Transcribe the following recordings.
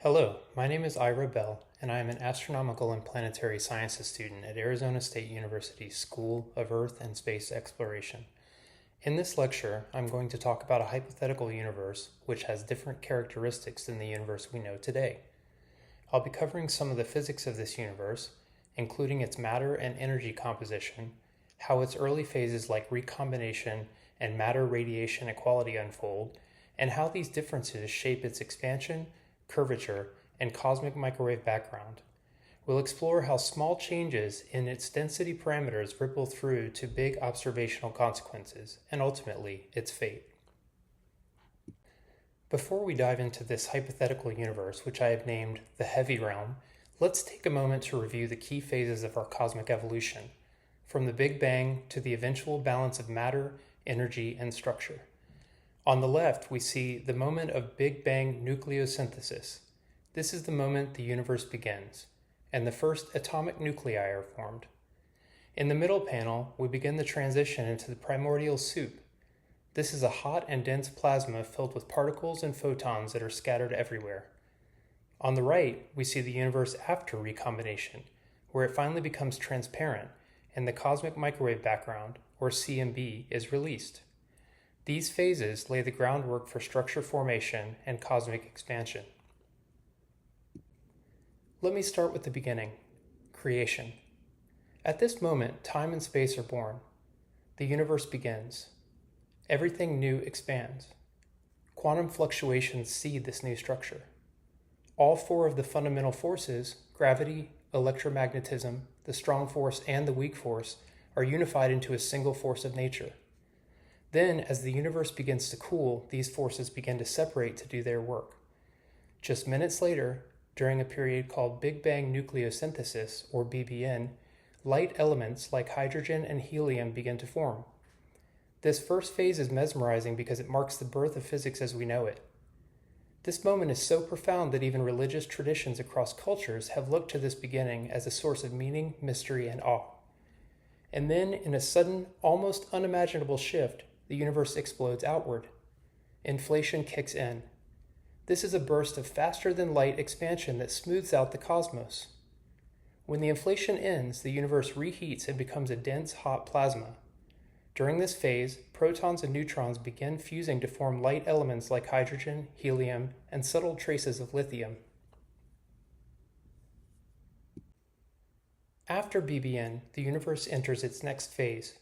Hello, my name is Ira Bell, and I am an astronomical and planetary sciences student at Arizona State University's School of Earth and Space Exploration. In this lecture, I'm going to talk about a hypothetical universe which has different characteristics than the universe we know today. I'll be covering some of the physics of this universe, including its matter and energy composition, how its early phases like recombination and matter radiation equality unfold, and how these differences shape its expansion, curvature, and cosmic microwave background. We'll explore how small changes in its density parameters ripple through to big observational consequences, and ultimately, its fate. Before we dive into this hypothetical universe, which I have named the heavy realm, let's take a moment to review the key phases of our cosmic evolution, from the Big Bang to the eventual balance of matter, energy, and structure. On the left, we see the moment of Big Bang nucleosynthesis. This is the moment the universe begins, and the first atomic nuclei are formed. In the middle panel, we begin the transition into the primordial soup. This is a hot and dense plasma filled with particles and photons that are scattered everywhere. On the right, we see the universe after recombination, where it finally becomes transparent, and the cosmic microwave background, or CMB, is released. These phases lay the groundwork for structure formation and cosmic expansion. Let me start with the beginning, creation. At this moment, time and space are born. The universe begins. Everything new expands. Quantum fluctuations seed this new structure. All four of the fundamental forces, gravity, electromagnetism, the strong force, and the weak force, are unified into a single force of nature. Then, as the universe begins to cool, these forces begin to separate to do their work. Just minutes later, during a period called Big Bang nucleosynthesis, or BBN, light elements like hydrogen and helium begin to form. This first phase is mesmerizing because it marks the birth of physics as we know it. This moment is so profound that even religious traditions across cultures have looked to this beginning as a source of meaning, mystery, and awe. And then, in a sudden, almost unimaginable shift, the universe explodes outward. Inflation kicks in. This is a burst of faster-than-light expansion that smooths out the cosmos. When the inflation ends, the universe reheats and becomes a dense, hot plasma. During this phase, protons and neutrons begin fusing to form light elements like hydrogen, helium, and subtle traces of lithium. After BBN, the universe enters its next phase,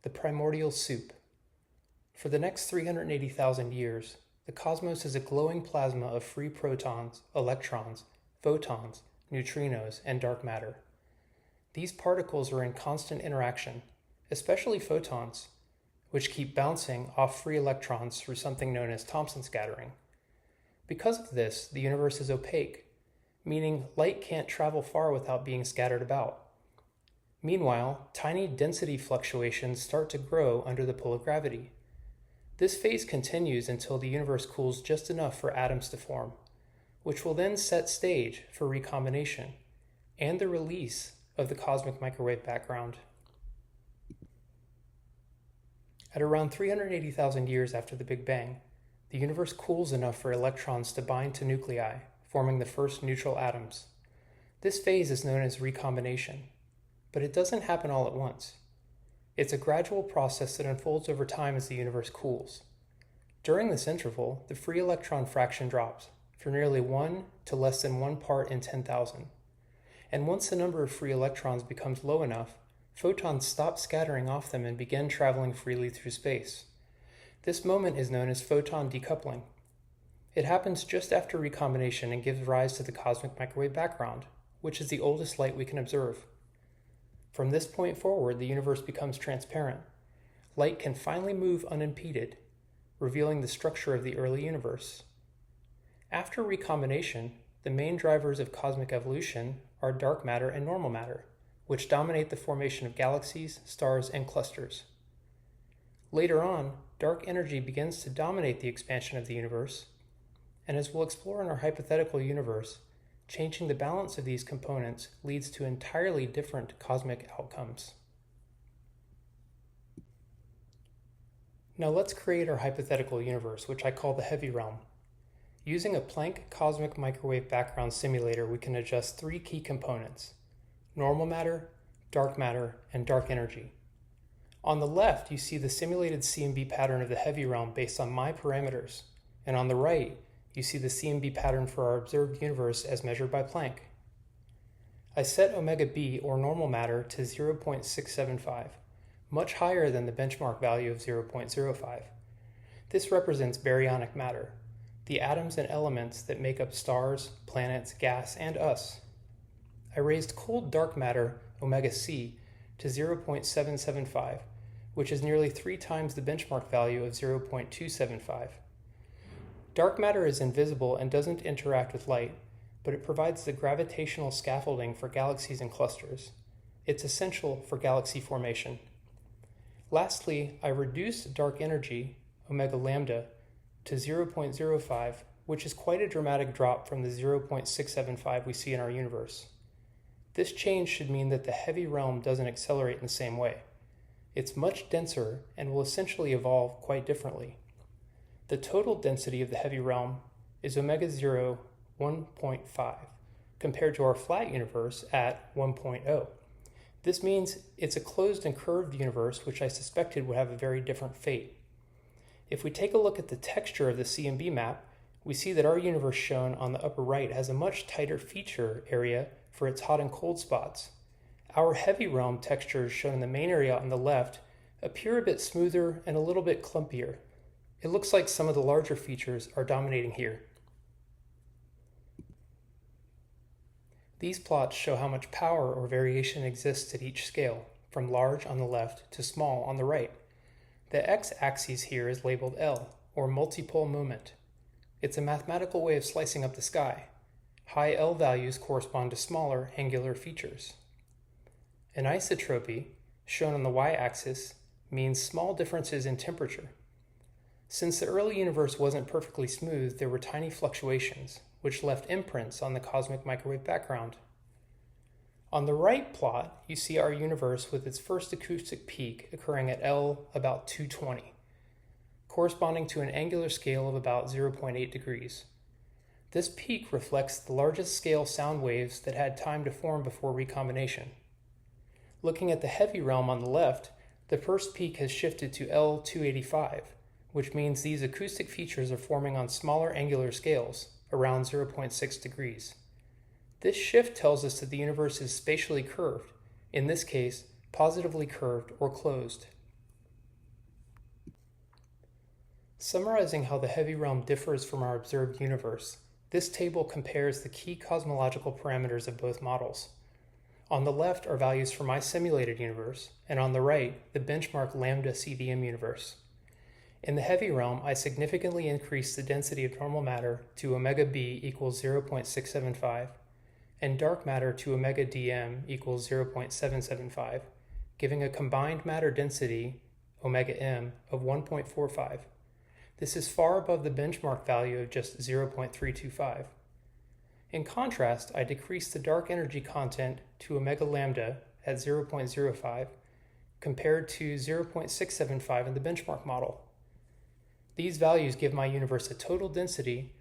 the primordial soup. For the next 380,000 years, the cosmos is a glowing plasma of free protons, electrons, photons, neutrinos, and dark matter. These particles are in constant interaction, especially photons, which keep bouncing off free electrons through something known as Thomson scattering. Because of this, the universe is opaque, meaning light can't travel far without being scattered about. Meanwhile, tiny density fluctuations start to grow under the pull of gravity. This phase continues until the universe cools just enough for atoms to form, which will then set stage for recombination and the release of the cosmic microwave background. At around 380,000 years after the Big Bang, the universe cools enough for electrons to bind to nuclei, forming the first neutral atoms. This phase is known as recombination, but it doesn't happen all at once. It's a gradual process that unfolds over time as the universe cools. During this interval, the free electron fraction drops from nearly 1 to less than 1 part in 10,000. And once the number of free electrons becomes low enough, photons stop scattering off them and begin traveling freely through space. This moment is known as photon decoupling. It happens just after recombination and gives rise to the cosmic microwave background, which is the oldest light we can observe. From this point forward, the universe becomes transparent. Light can finally move unimpeded, revealing the structure of the early universe. After recombination, the main drivers of cosmic evolution are dark matter and normal matter, which dominate the formation of galaxies, stars, and clusters. Later on, dark energy begins to dominate the expansion of the universe, and as we'll explore in our hypothetical universe, changing the balance of these components leads to entirely different cosmic outcomes. Now let's create our hypothetical universe, which I call the heavy realm. Using a Planck cosmic microwave background simulator, we can adjust three key components: normal matter, dark matter, and dark energy. On the left, you see the simulated CMB pattern of the heavy realm based on my parameters, and on the right, you see the CMB pattern for our observed universe as measured by Planck. I set omega b, or normal matter, to 0.675, much higher than the benchmark value of 0.05. This represents baryonic matter, the atoms and elements that make up stars, planets, gas, and us. I raised cold dark matter, omega c, to 0.775, which is nearly 3 times the benchmark value of 0.275. Dark matter is invisible and doesn't interact with light, but it provides the gravitational scaffolding for galaxies and clusters. It's essential for galaxy formation. Lastly, I reduced dark energy, omega lambda, to 0.05, which is quite a dramatic drop from the 0.675 we see in our universe. This change should mean that the heavy realm doesn't accelerate in the same way. It's much denser and will essentially evolve quite differently. The total density of the heavy realm is omega 0 1.5, compared to our flat universe at 1.0. This means it's a closed and curved universe, which I suspected would have a very different fate. If we take a look at the texture of the CMB map, we see that our universe shown on the upper right has a much tighter feature area for its hot and cold spots. Our heavy realm textures shown in the main area on the left appear a bit smoother and a little bit clumpier. It looks like some of the larger features are dominating here. These plots show how much power or variation exists at each scale, from large on the left to small on the right. The x-axis here is labeled L, or multipole moment. It's a mathematical way of slicing up the sky. High L values correspond to smaller angular features. Anisotropy, shown on the y-axis, means small differences in temperature. Since the early universe wasn't perfectly smooth, there were tiny fluctuations, which left imprints on the cosmic microwave background. On the right plot, you see our universe with its first acoustic peak occurring at L about 220, corresponding to an angular scale of about 0.8 degrees. This peak reflects the largest scale sound waves that had time to form before recombination. Looking at the heavy realm on the left, the first peak has shifted to L285, which means these acoustic features are forming on smaller angular scales, around 0.6 degrees. This shift tells us that the universe is spatially curved, in this case, positively curved or closed. Summarizing how the heavy realm differs from our observed universe, this table compares the key cosmological parameters of both models. On the left are values for my simulated universe, and on the right, the benchmark lambda CDM universe. In the heavy realm, I significantly increased the density of normal matter to omega b equals 0.675, and dark matter to omega dm equals 0.775, giving a combined matter density, omega m, of 1.45. This is far above the benchmark value of just 0.325. In contrast, I decreased the dark energy content to omega lambda at 0.05 compared to 0.675 in the benchmark model. These values give my universe a total density,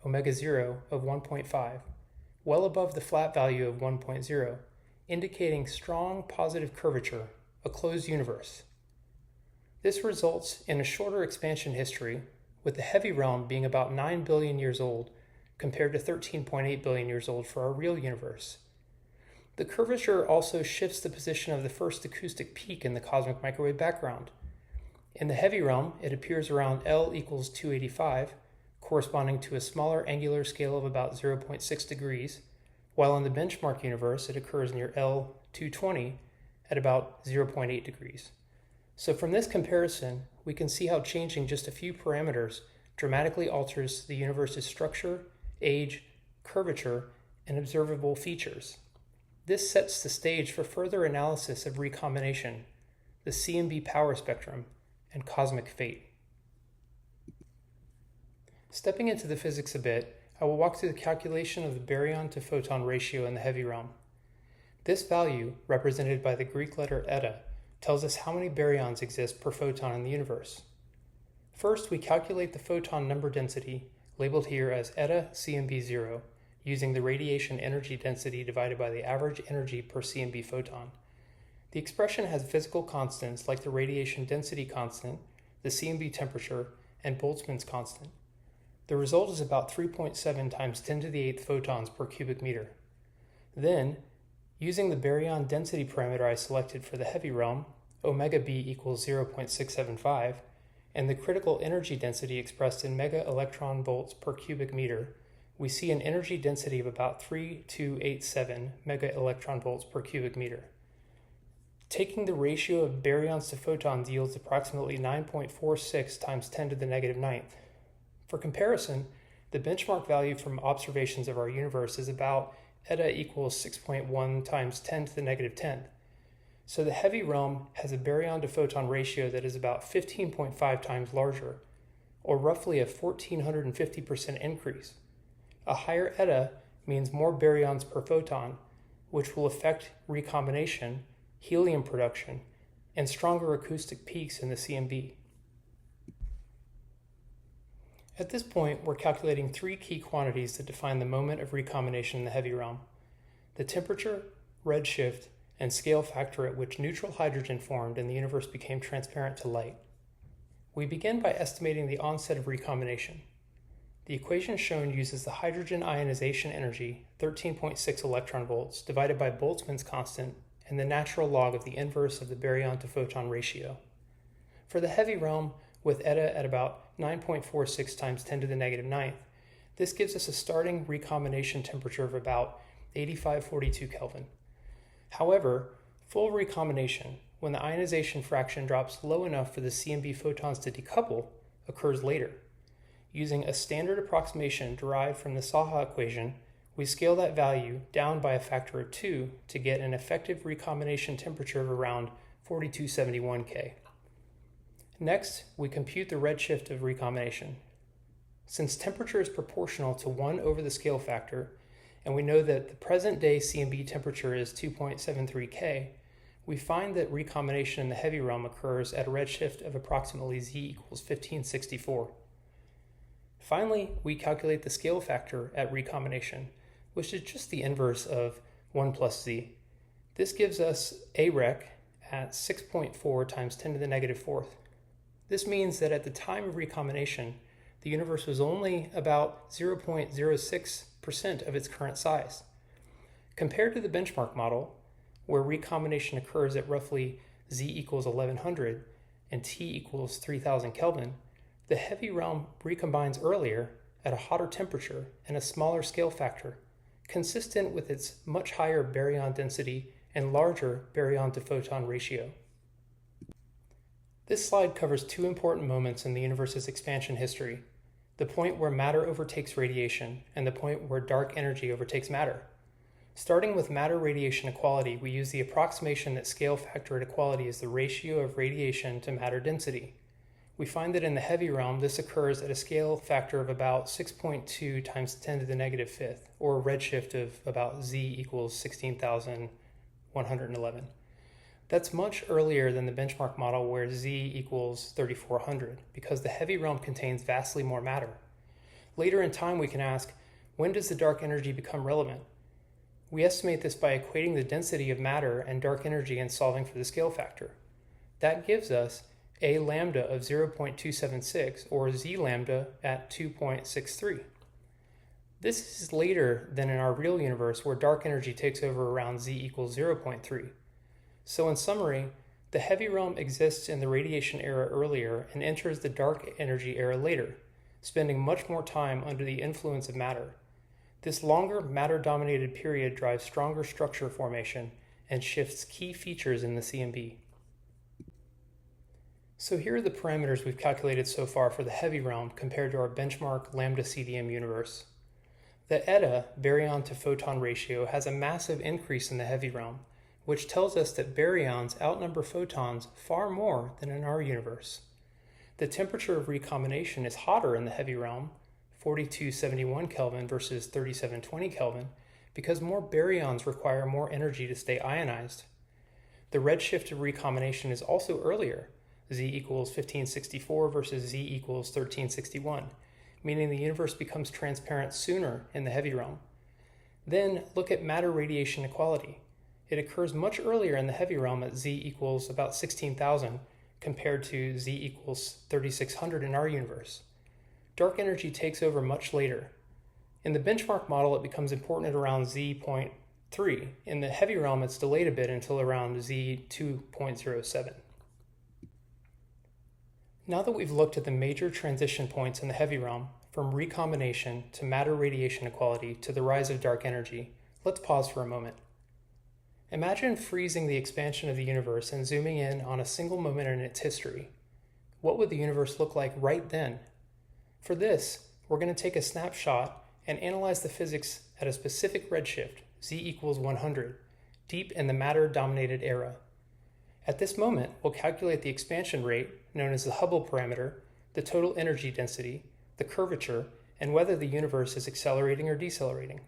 omega 0, of 1.5, well above the flat value of 1.0, indicating strong positive curvature, a closed universe. This results in a shorter expansion history, with the heavy realm being about 9 billion years old compared to 13.8 billion years old for our real universe. The curvature also shifts the position of the first acoustic peak in the cosmic microwave background. In the heavy realm, it appears around L equals 285, corresponding to a smaller angular scale of about 0.6 degrees, while in the benchmark universe it occurs near L 220 at about 0.8 degrees. So from this comparison, we can see how changing just a few parameters dramatically alters the universe's structure, age, curvature, and observable features. This sets the stage for further analysis of recombination, the CMB power spectrum, and cosmic fate. Stepping into the physics a bit, I will walk through the calculation of the baryon to photon ratio in the heavy realm. This value, represented by the Greek letter eta, tells us how many baryons exist per photon in the universe. First, we calculate the photon number density labeled here as eta CMB0, using the radiation energy density divided by the average energy per CMB photon. The expression has physical constants like the radiation density constant, the CMB temperature, and Boltzmann's constant. The result is about 3.7 times 10 to the 8th photons per cubic meter. Then, using the baryon density parameter I selected for the heavy realm, omega B equals 0.675, and the critical energy density expressed in mega electron volts per cubic meter, we see an energy density of about 3287 mega electron volts per cubic meter. Taking the ratio of baryons to photons yields approximately 9.46 times 10 to the negative 9th. For comparison, the benchmark value from observations of our universe is about eta equals 6.1 times 10 to the negative 10th. So the heavy realm has a baryon to photon ratio that is about 15.5 times larger, or roughly a 1450% increase. A higher eta means more baryons per photon, which will affect recombination, helium production, and stronger acoustic peaks in the CMB. At this point, we're calculating three key quantities that define the moment of recombination in the heavy realm: the temperature, redshift, and scale factor at which neutral hydrogen formed and the universe became transparent to light. We begin by estimating the onset of recombination. The equation shown uses the hydrogen ionization energy, 13.6 electron volts, divided by Boltzmann's constant and the natural log of the inverse of the baryon to photon ratio. For the heavy realm, with eta at about 9.46 times 10 to the negative 9th, this gives us a starting recombination temperature of about 8542 Kelvin. However, full recombination, when the ionization fraction drops low enough for the CMB photons to decouple, occurs later. Using a standard approximation derived from the Saha equation, we scale that value down by a factor of 2 to get an effective recombination temperature of around 4271 K. Next, we compute the redshift of recombination. Since temperature is proportional to 1 over the scale factor, and we know that the present-day CMB temperature is 2.73 K, we find that recombination in the heavy realm occurs at a redshift of approximately Z equals 1564. Finally, we calculate the scale factor at recombination, which is just the inverse of 1 plus Z. This gives us a rec at 6.4 times 10 to the negative 4th. This means that at the time of recombination, the universe was only about 0.06% of its current size. Compared to the benchmark model, where recombination occurs at roughly Z equals 1100 and T equals 3000 Kelvin, the heavy realm recombines earlier at a hotter temperature and a smaller scale factor, consistent with its much higher baryon density and larger baryon to photon ratio. This slide covers two important moments in the universe's expansion history: the point where matter overtakes radiation and the point where dark energy overtakes matter. Starting with matter radiation equality, we use the approximation that scale factor at equality is the ratio of radiation to matter density. We find that in the heavy realm, this occurs at a scale factor of about 6.2 times 10 to the negative 5th, or a redshift of about Z equals 16,111. That's much earlier than the benchmark model where Z equals 3,400, because the heavy realm contains vastly more matter. Later in time, we can ask, when does the dark energy become relevant? We estimate this by equating the density of matter and dark energy and solving for the scale factor. That gives us a lambda of 0.276, or Z lambda at 2.63. This is later than in our real universe, where dark energy takes over around Z equals 0.3. So in summary, the heavy realm exists in the radiation era earlier and enters the dark energy era later, spending much more time under the influence of matter. This longer matter-dominated period drives stronger structure formation and shifts key features in the CMB. So here are the parameters we've calculated so far for the heavy realm compared to our benchmark lambda CDM universe. The eta, baryon to photon ratio, has a massive increase in the heavy realm, which tells us that baryons outnumber photons far more than in our universe. The temperature of recombination is hotter in the heavy realm, 4271 Kelvin versus 3720 Kelvin, because more baryons require more energy to stay ionized. The redshift of recombination is also earlier, Z equals 1564 versus Z equals 1361, meaning the universe becomes transparent sooner in the heavy realm. Then look at matter radiation equality. It occurs much earlier in the heavy realm at z equals about 16,000 compared to z equals 3,600 in our universe. Dark energy takes over much later. In the benchmark model, it becomes important at around z.3. In the heavy realm, it's delayed a bit until around z2.07. Now that we've looked at the major transition points in the heavy realm, from recombination to matter radiation equality to the rise of dark energy, let's pause for a moment. Imagine freezing the expansion of the universe and zooming in on a single moment in its history. What would the universe look like right then? For this, we're going to take a snapshot and analyze the physics at a specific redshift, z equals 100, deep in the matter-dominated era. At this moment, we'll calculate the expansion rate, known as the Hubble parameter, the total energy density, the curvature, and whether the universe is accelerating or decelerating.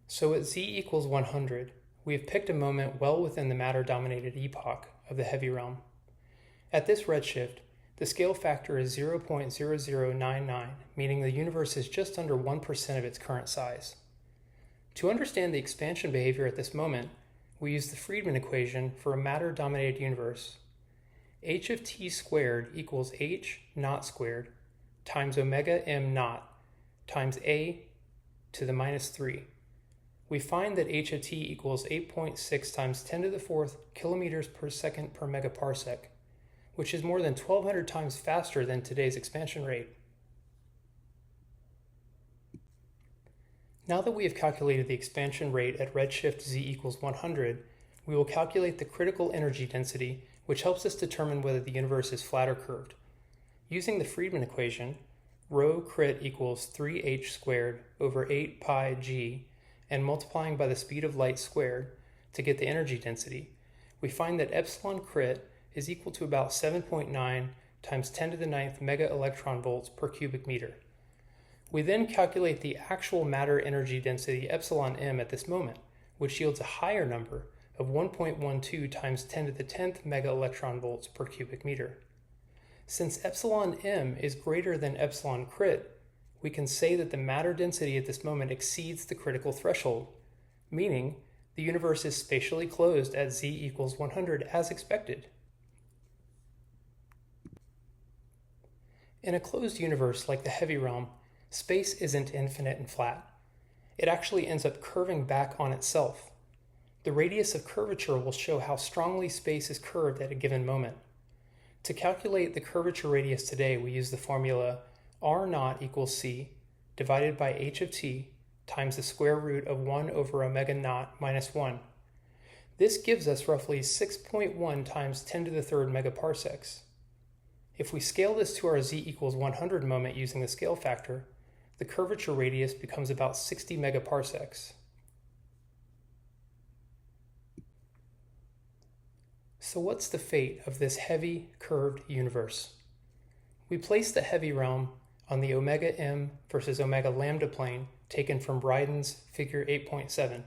So at z equals 100, we have picked a moment well within the matter-dominated epoch of the heavy realm. At this redshift, the scale factor is 0.0099, meaning the universe is just under 1% of its current size. To understand the expansion behavior at this moment, we use the Friedmann equation for a matter-dominated universe. H of t squared equals h naught squared times omega m naught times a to the minus 3. We find that h of t equals 8.6 times 10 to the fourth kilometers per second per megaparsec, which is more than 1,200 times faster than today's expansion rate. Now that we have calculated the expansion rate at redshift z equals 100, we will calculate the critical energy density, which helps us determine whether the universe is flat or curved. Using the Friedmann equation, rho crit equals 3h squared over 8 pi g, and multiplying by the speed of light squared to get the energy density, we find that epsilon crit is equal to about 7.9 times 10 to the 9th mega electron volts per cubic meter. We then calculate the actual matter energy density epsilon m at this moment, which yields a higher number of 1.12 times 10 to the 10th mega electron volts per cubic meter. Since epsilon m is greater than epsilon crit, we can say that the matter density at this moment exceeds the critical threshold, meaning the universe is spatially closed at z equals 100 as expected. In a closed universe like the heavy realm, space isn't infinite and flat. It actually ends up curving back on itself. The radius of curvature will show how strongly space is curved at a given moment. To calculate the curvature radius today, we use the formula r naught equals c divided by h of t times the square root of 1 over omega naught minus 1. This gives us roughly 6.1 times 10 to the third megaparsecs. If we scale this to our z equals 100 moment using the scale factor, the curvature radius becomes about 60 megaparsecs. So what's the fate of this heavy, curved universe? We place the heavy realm on the omega m versus omega lambda plane taken from Bryden's figure 8.7.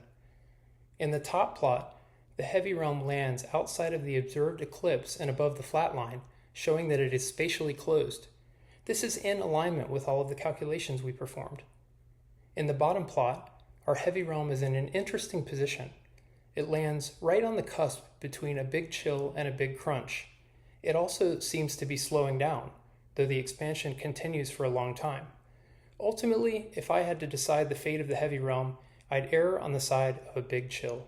In the top plot, the heavy realm lands outside of the observed eclipse and above the flat line, showing that it is spatially closed. This is in alignment with all of the calculations we performed. In the bottom plot, our heavy realm is in an interesting position. It lands right on the cusp between a big chill and a big crunch. It also seems to be slowing down, though the expansion continues for a long time. Ultimately, if I had to decide the fate of the heavy realm, I'd err on the side of a big chill.